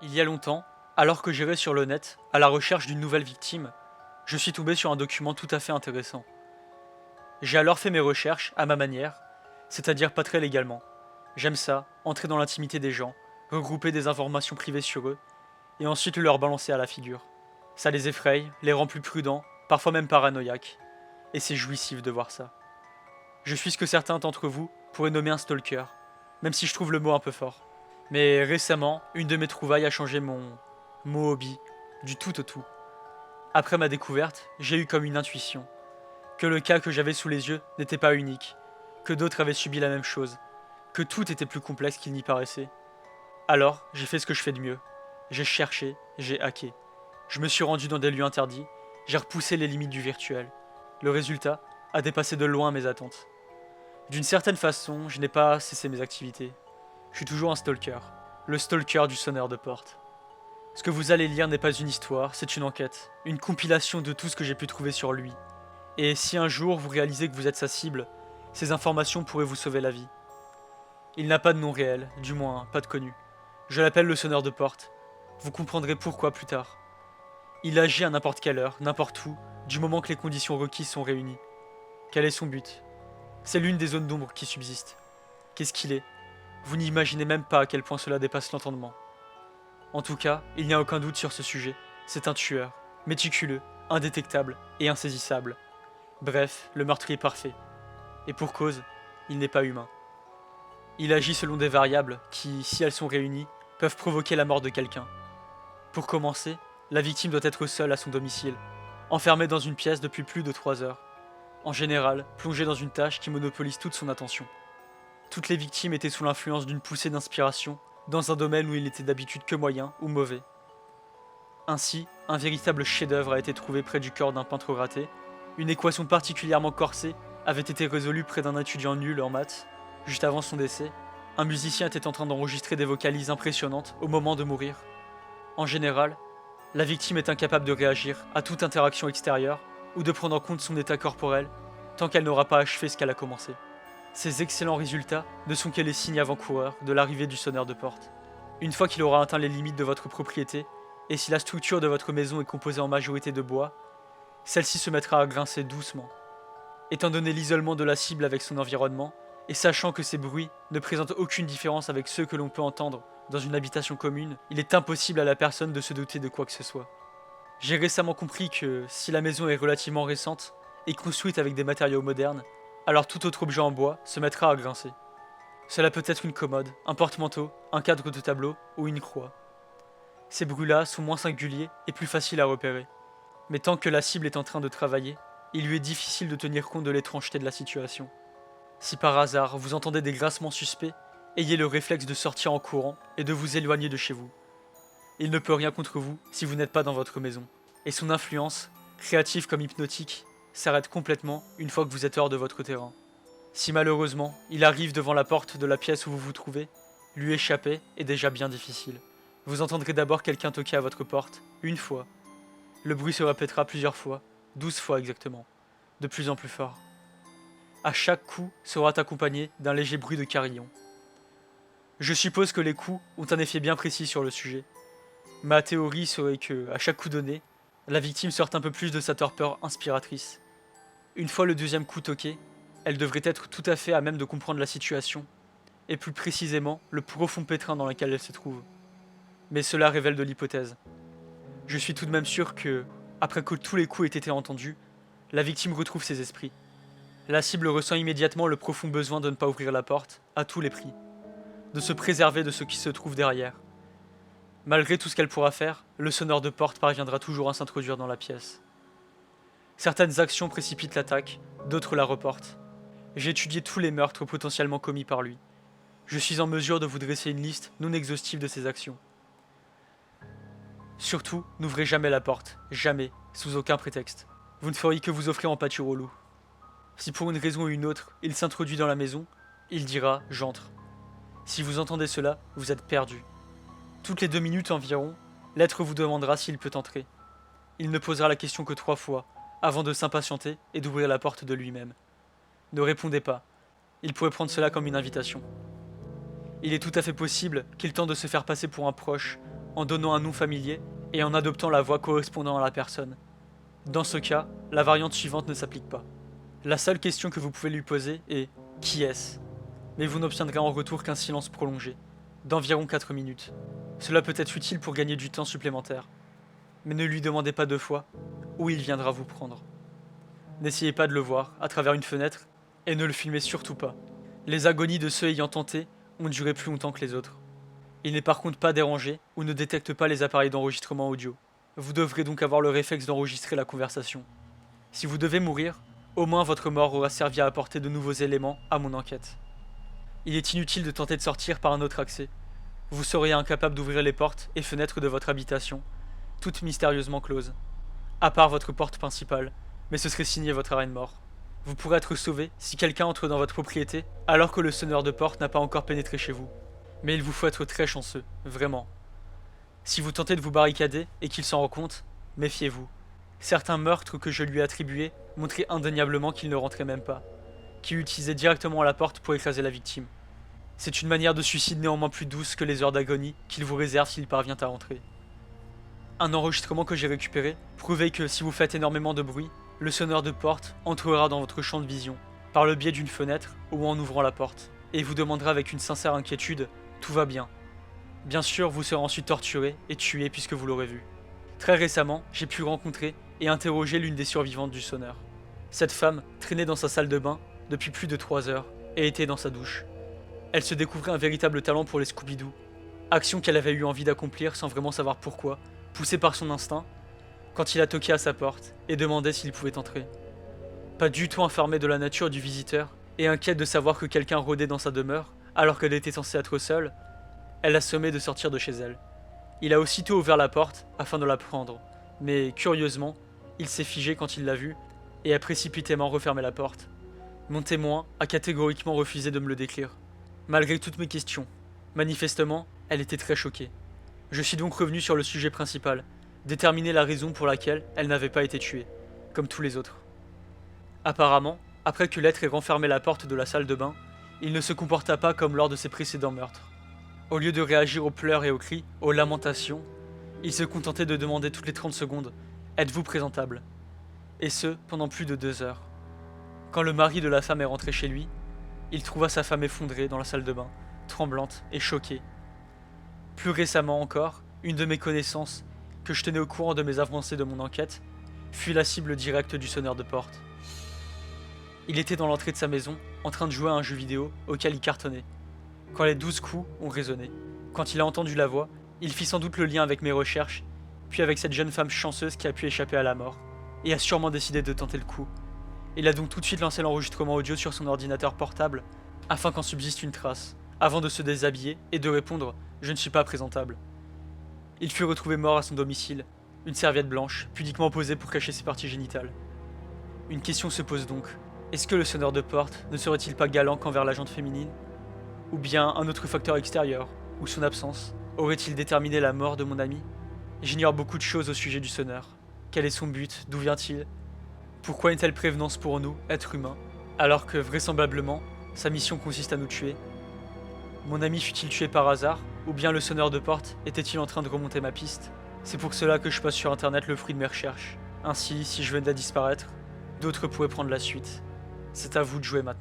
Il y a longtemps, alors que j'irais sur le net, à la recherche d'une nouvelle victime, je suis tombé sur un document tout à fait intéressant. J'ai alors fait mes recherches, à ma manière, c'est-à-dire pas très légalement. J'aime ça, entrer dans l'intimité des gens, regrouper des informations privées sur eux, et ensuite le leur balancer à la figure. Ça les effraie, les rend plus prudents, parfois même paranoïaques, et c'est jouissif de voir ça. Je suis ce que certains d'entre vous pourraient nommer un stalker, même si je trouve le mot un peu fort. Mais récemment, une de mes trouvailles a changé mon hobby, du tout au tout. Après ma découverte, j'ai eu comme une intuition, que le cas que j'avais sous les yeux n'était pas unique, que d'autres avaient subi la même chose, que tout était plus complexe qu'il n'y paraissait. Alors, j'ai fait ce que je fais de mieux. J'ai cherché, j'ai hacké. Je me suis rendu dans des lieux interdits, j'ai repoussé les limites du virtuel. Le résultat a dépassé de loin mes attentes. D'une certaine façon, je n'ai pas cessé mes activités. Je suis toujours un stalker, le stalker du sonneur de porte. Ce que vous allez lire n'est pas une histoire, c'est une enquête, une compilation de tout ce que j'ai pu trouver sur lui. Et si un jour vous réalisez que vous êtes sa cible, ces informations pourraient vous sauver la vie. Il n'a pas de nom réel, du moins pas de connu. Je l'appelle le sonneur de porte. Vous comprendrez pourquoi plus tard. Il agit à n'importe quelle heure, n'importe où, du moment que les conditions requises sont réunies. Quel est son but? C'est l'une des zones d'ombre qui subsistent. Qu'est-ce qu'il est? Vous n'imaginez même pas à quel point cela dépasse l'entendement. En tout cas, il n'y a aucun doute sur ce sujet. C'est un tueur, méticuleux, indétectable et insaisissable. Bref, le meurtrier parfait. Et pour cause, il n'est pas humain. Il agit selon des variables qui, si elles sont réunies, peuvent provoquer la mort de quelqu'un. Pour commencer, la victime doit être seule à son domicile, enfermée dans une pièce depuis plus de 3 heures. En général, plongée dans une tâche qui monopolise toute son attention. Toutes les victimes étaient sous l'influence d'une poussée d'inspiration, dans un domaine où il n'était d'habitude que moyen ou mauvais. Ainsi, un véritable chef-d'œuvre a été trouvé près du corps d'un peintre raté. Une équation particulièrement corsée avait été résolue près d'un étudiant nul en maths, juste avant son décès. Un musicien était en train d'enregistrer des vocalises impressionnantes au moment de mourir. En général, la victime est incapable de réagir à toute interaction extérieure ou de prendre en compte son état corporel tant qu'elle n'aura pas achevé ce qu'elle a commencé. Ces excellents résultats ne sont que les signes avant-coureurs de l'arrivée du sonneur de porte. Une fois qu'il aura atteint les limites de votre propriété, et si la structure de votre maison est composée en majorité de bois, celle-ci se mettra à grincer doucement. Étant donné l'isolement de la cible avec son environnement, et sachant que ces bruits ne présentent aucune différence avec ceux que l'on peut entendre dans une habitation commune, il est impossible à la personne de se douter de quoi que ce soit. J'ai récemment compris que si la maison est relativement récente et construite avec des matériaux modernes, alors tout autre objet en bois se mettra à grincer. Cela peut être une commode, un porte-manteau, un cadre de tableau ou une croix. Ces bruits-là sont moins singuliers et plus faciles à repérer. Mais tant que la cible est en train de travailler, il lui est difficile de tenir compte de l'étrangeté de la situation. Si par hasard vous entendez des grincements suspects, ayez le réflexe de sortir en courant et de vous éloigner de chez vous. Il ne peut rien contre vous si vous n'êtes pas dans votre maison. Et son influence, créative comme hypnotique, s'arrête complètement une fois que vous êtes hors de votre terrain. Si malheureusement il arrive devant la porte de la pièce où vous vous trouvez, lui échapper est déjà bien difficile. Vous entendrez d'abord quelqu'un toquer à votre porte, une fois. Le bruit se répétera plusieurs fois, 12 fois exactement, de plus en plus fort. À chaque coup sera accompagné d'un léger bruit de carillon. Je suppose que les coups ont un effet bien précis sur le sujet. Ma théorie serait que, à chaque coup donné, la victime sorte un peu plus de sa torpeur inspiratrice. Une fois le deuxième coup toqué, elle devrait être tout à fait à même de comprendre la situation, et plus précisément le profond pétrin dans lequel elle se trouve. Mais cela révèle de l'hypothèse. Je suis tout de même sûr que, après que tous les coups aient été entendus, la victime retrouve ses esprits. La cible ressent immédiatement le profond besoin de ne pas ouvrir la porte, à tous les prix, de se préserver de ce qui se trouve derrière. Malgré tout ce qu'elle pourra faire, le sonneur de porte parviendra toujours à s'introduire dans la pièce. Certaines actions précipitent l'attaque, d'autres la reportent. J'ai étudié tous les meurtres potentiellement commis par lui. Je suis en mesure de vous dresser une liste non exhaustive de ses actions. Surtout, n'ouvrez jamais la porte, jamais, sous aucun prétexte. Vous ne feriez que vous offrir en pâture au loup. Si pour une raison ou une autre, il s'introduit dans la maison, il dira « j'entre ». Si vous entendez cela, vous êtes perdu. Toutes les 2 minutes environ, l'être vous demandera s'il peut entrer. Il ne posera la question que 3 fois, avant de s'impatienter et d'ouvrir la porte de lui-même. Ne répondez pas. Il pourrait prendre cela comme une invitation. Il est tout à fait possible qu'il tente de se faire passer pour un proche en donnant un nom familier et en adoptant la voix correspondant à la personne. Dans ce cas, la variante suivante ne s'applique pas. La seule question que vous pouvez lui poser est « Qui est-ce ?» Mais vous n'obtiendrez en retour qu'un silence prolongé, d'environ 4 minutes. Cela peut être utile pour gagner du temps supplémentaire. Mais ne lui demandez pas 2 fois, ou il viendra vous prendre. N'essayez pas de le voir à travers une fenêtre, et ne le filmez surtout pas. Les agonies de ceux ayant tenté ont duré plus longtemps que les autres. Il n'est par contre pas dérangé ou ne détecte pas les appareils d'enregistrement audio. Vous devrez donc avoir le réflexe d'enregistrer la conversation. Si vous devez mourir, au moins votre mort aura servi à apporter de nouveaux éléments à mon enquête. Il est inutile de tenter de sortir par un autre accès. Vous seriez incapable d'ouvrir les portes et fenêtres de votre habitation, toutes mystérieusement closes. À part votre porte principale, mais ce serait signé votre arrêt de mort. Vous pourrez être sauvé si quelqu'un entre dans votre propriété alors que le sonneur de porte n'a pas encore pénétré chez vous. Mais il vous faut être très chanceux, vraiment. Si vous tentez de vous barricader et qu'il s'en rend compte, méfiez-vous. Certains meurtres que je lui ai attribués montraient indéniablement qu'il ne rentrait même pas, qu'il utilisait directement la porte pour écraser la victime. C'est une manière de suicide néanmoins plus douce que les heures d'agonie qu'il vous réserve s'il parvient à rentrer. Un enregistrement que j'ai récupéré prouvait que si vous faites énormément de bruit, le sonneur de porte entrera dans votre champ de vision, par le biais d'une fenêtre ou en ouvrant la porte, et vous demandera avec une sincère inquiétude « Tout va bien ». Bien sûr, vous serez ensuite torturé et tué puisque vous l'aurez vu. Très récemment, j'ai pu rencontrer et interroger l'une des survivantes du sonneur. Cette femme traînait dans sa salle de bain depuis plus de 3 heures et était dans sa douche. Elle se découvrait un véritable talent pour les Scooby-Doo, action qu'elle avait eu envie d'accomplir sans vraiment savoir pourquoi, poussée par son instinct, quand il a toqué à sa porte et demandé s'il pouvait entrer. Pas du tout informée de la nature du visiteur et inquiète de savoir que quelqu'un rôdait dans sa demeure alors qu'elle était censée être seule, elle l'a sommé de sortir de chez elle. Il a aussitôt ouvert la porte afin de la prendre, mais curieusement, il s'est figé quand il l'a vue et a précipitamment refermé la porte. Mon témoin a catégoriquement refusé de me le décrire, malgré toutes mes questions. Manifestement, elle était très choquée. Je suis donc revenu sur le sujet principal, déterminer la raison pour laquelle elle n'avait pas été tuée, comme tous les autres. Apparemment, après que l'être ait renfermé la porte de la salle de bain, il ne se comporta pas comme lors de ses précédents meurtres. Au lieu de réagir aux pleurs et aux cris, aux lamentations, il se contentait de demander toutes les 30 secondes « Êtes-vous présentable ?» Et ce, pendant plus de 2 heures. Quand le mari de la femme est rentré chez lui, il trouva sa femme effondrée dans la salle de bain, tremblante et choquée. Plus récemment encore, une de mes connaissances, que je tenais au courant de mes avancées de mon enquête, fut la cible directe du sonneur de porte. Il était dans l'entrée de sa maison, en train de jouer à un jeu vidéo auquel il cartonnait, quand les 12 coups ont résonné. Quand il a entendu la voix, il fit sans doute le lien avec mes recherches, puis avec cette jeune femme chanceuse qui a pu échapper à la mort, et a sûrement décidé de tenter le coup. Il a donc tout de suite lancé l'enregistrement audio sur son ordinateur portable, afin qu'en subsiste une trace, avant de se déshabiller et de répondre « Je ne suis pas présentable ». Il fut retrouvé mort à son domicile, une serviette blanche, pudiquement posée pour cacher ses parties génitales. Une question se pose donc, est-ce que le sonneur de porte ne serait-il pas galant qu'envers l'agente féminine? Ou bien un autre facteur extérieur, ou son absence, aurait-il déterminé la mort de mon ami? J'ignore beaucoup de choses au sujet du sonneur. Quel est son but? D'où vient-il? Pourquoi une telle prévenance pour nous, êtres humains, alors que, vraisemblablement, sa mission consiste à nous tuer? Mon ami fut-il tué par hasard, ou bien le sonneur de porte était-il en train de remonter ma piste? C'est pour cela que je passe sur internet le fruit de mes recherches. Ainsi, si je venais à disparaître, d'autres pourraient prendre la suite. C'est à vous de jouer maintenant.